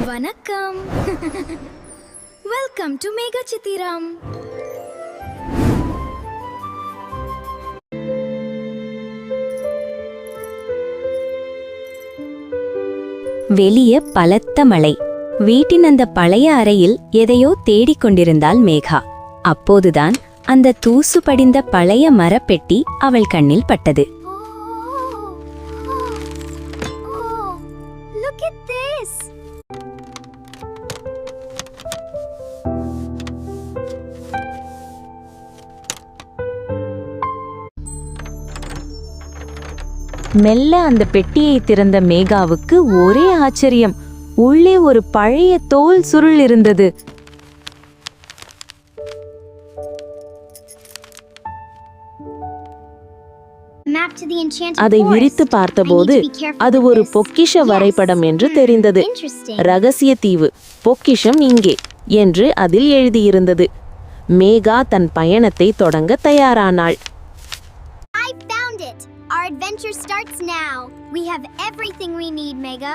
வணக்கம். Welcome to Megha சித்திரம். வெளிய பலத்த மழை. வீட்டின் அந்த பழைய அறையில் எதையோ தேடிக் கொண்டிருந்தாள் மேகா. அப்போதுதான் அந்த தூசு படிந்த பழைய மரப்பெட்டி அவள் கண்ணில் பட்டது. மெல்ல அந்த பெட்டியை திறந்த மேகாவுக்கு ஒரே ஆச்சரியம். உள்ளே ஒரு பழைய தோல் சுருள் இருந்தது. அதை விரித்து பார்த்தபோது அது ஒரு பொக்கிஷ வரைபடம் என்று தெரிந்தது. ரகசிய தீவு, பொக்கிஷம் இங்கே என்று அதில் எழுதியிருந்தது. மேகா தன் பயணத்தை தொடங்க தயாரானாள். Our adventure starts now. We have everything we need, Mega.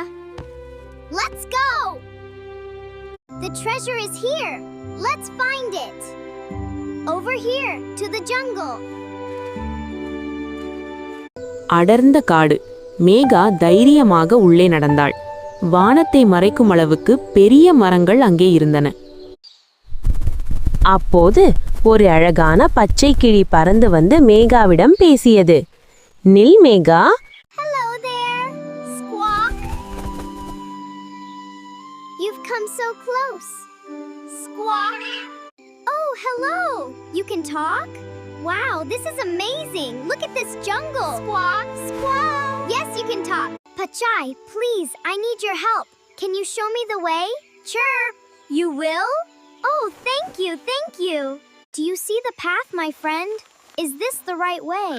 Let's go! The treasure is here. Let's find it. Over here, to the jungle. அடர்ந்த காடு. மேகா தைரியமாக உள்ளே நடந்தாள். வானத்தை மறைக்கும் அளவுக்கு பெரிய மரங்கள் அங்கே இருந்தன. அப்போது ஒரு அழகான பச்சை கிளி பறந்து வந்து மேகாவிடம் பேசியது. நில் Megha. Hello there, Squawk. You've come so close. Squawk. Oh, hello. You can talk? Wow, this is amazing. Look at this jungle. Squawk, squawk. Yes, you can talk. Pachai, please, I need your help. Can you show me the way? Chirp. You will? Oh, thank you, thank you. Do you see the path, my friend? Is this the right way?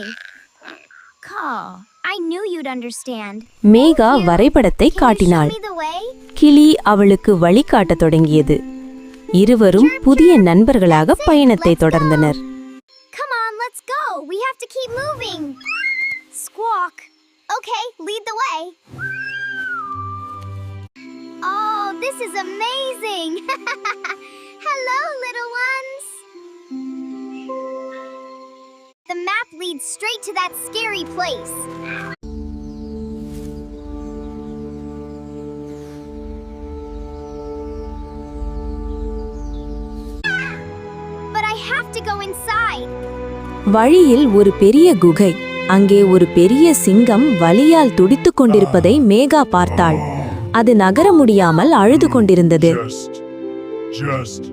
I knew you'd understand. Megha வரைபடத்தை காட்டினாள். கிளி அவளுக்கு வழிகாட்டத் தொடங்கியது. இருவரும் புதிய நண்பர்களாக பயணத்தை தொடர்ந்தனர். Come on, let's go. We have to keep moving. Squawk. Okay, lead the way. Oh, this is amazing. Hello, little ones. The map leads straight to that scary place. But I have to go inside. வழியில் ஒரு பெரிய குகை. அங்கே ஒரு பெரிய சிங்கம் வலியால் துடித்துக் கொண்டிருப்பதை மேகா பார்த்தாள். அது நகர முடியாமல் அழுது கொண்டிருந்தது. Just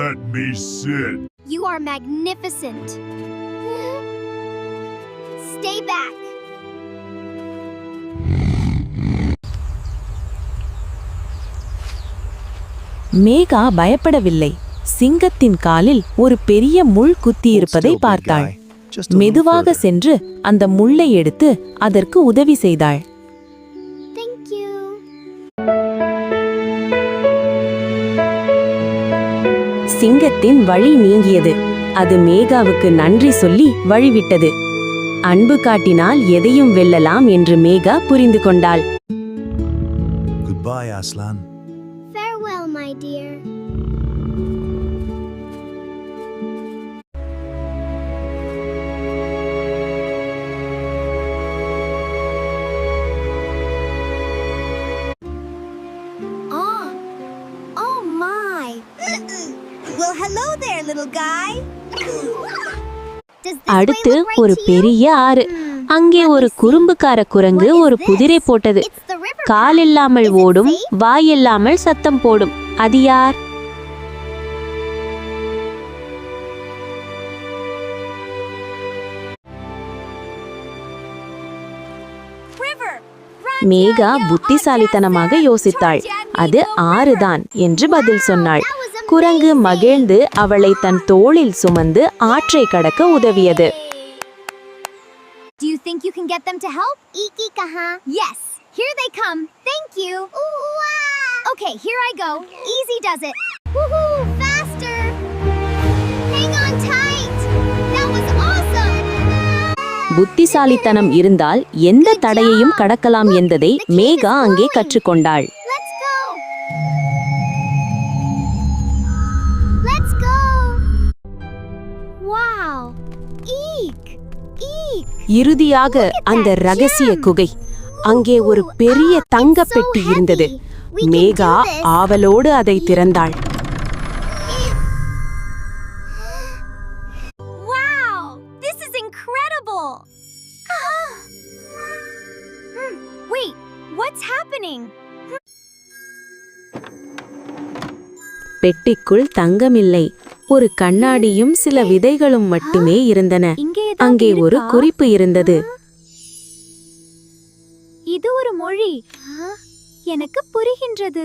let me sit. You are magnificent. Stay back. Megha பயப்படவில்லை. சிங்கத்தின் காலில் ஒரு பெரிய முள் குத்தியிருப்பதை பார்த்தாள். மெதுவாக சென்று அந்த முள்ளை எடுத்து அதற்கு உதவி செய்தாள். Thank you. சிங்கத்தின் வழி நீங்கியது. அது மேகாவுக்கு நன்றி சொல்லி வழிவிட்டது. அன்பு காட்டினால் எதையும் வெல்லலாம் என்று மேகா புரிந்து கொண்டாள். Goodbye, Aslan. Farewell, my dear. Oh my. Well, hello there, little guy. அடுத்து ஒரு பெரிய ஆறு. அங்கே ஒரு குறும்புக்கார குரங்கு ஒரு குதிரை போட்டது. கால் இல்லாமல் ஓடும், வாய் இல்லாமல் சத்தம் போடும். அது யார்? மேகா புத்திசாலித்தனமாக யோசித்தாள். அது ஆறுதான் என்று பதில் சொன்னாள். குரங்கு மகிழ்ந்து அவளை தன் தோளில் சுமந்து ஆற்றை கடக்க உதவியது. Do you think you can get them to help? Iki kaha? Yes. Here they come. Thank you. Okay, here I go. Easy does it. Woohoo! Faster. Hang on tight. That was awesome. புத்திசாலித்தனம் இருந்தால் எந்த தடையையும் கடக்கலாம் என்பதை மேகா அங்கே கற்றுக்கொண்டாள். Let's go. இறுதியாக அந்த ரகசிய குகை. அங்கே ஒரு பெரிய தங்கப் பெட்டி இருந்தது. மேகா ஆவலோடு அதை திறந்தாள். Wow! This is incredible! Wait, what's happening? பெட்டிக்குள் தங்கமில்லை, ஒரு கண்ணாடியும் சில விதைகளும் மட்டுமே இருந்தன. அங்கே ஒரு குறிப்பு இருந்தது. இது ஒரு மொழி எனக்கு புரிகின்றது.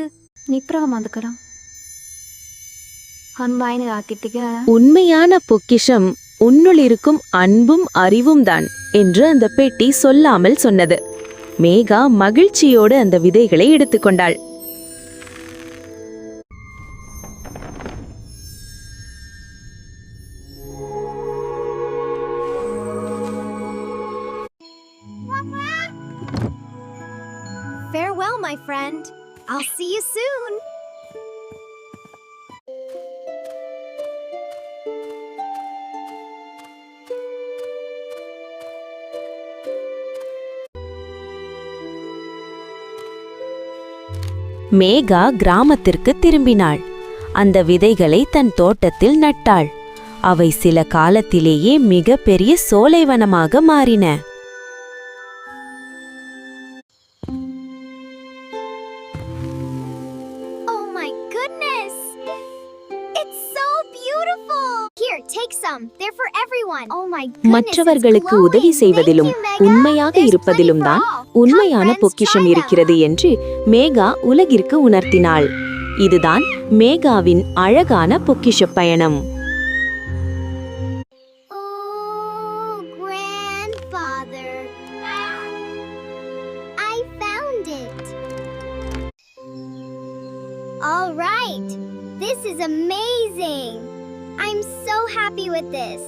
உண்மையான பொக்கிஷம் உன்னுள் இருக்கும் அன்பும் அறிவும் தான் என்று அந்த பெட்டி சொல்லாமல் சொன்னது. மேகா மகிழ்ச்சியோடு அந்த விதைகளை எடுத்துக்கொண்டாள். Farewell, my friend. I'll see you soon. Megha கிராமத்திற்கு திரும்பினாள். அந்த விதைகளை தன் தோட்டத்தில் நட்டாள். அவை சில காலத்திலேயே மிக பெரிய சோலைவனமாக மாறின. Oh my goodness! It's so beautiful. Here, take some. They're for everyone. Oh my goodness. மற்றவர்களுக்கு it's உதவி glowing. செய்வதிலும் Thank you, Mega. உண்மையாக There's இருப்பதிலும் plenty தான் for all. உண்மையான Come, friends, பொக்கிஷம் try them. இருக்கிறது என்று மேகா உலகிற்கு உணர்த்தினாள். இதுதான் மேகாவின் அழகான பொக்கிஷப் பயணம். Oh, grandfather. I found it. All right. This is amazing. I'm so happy with this.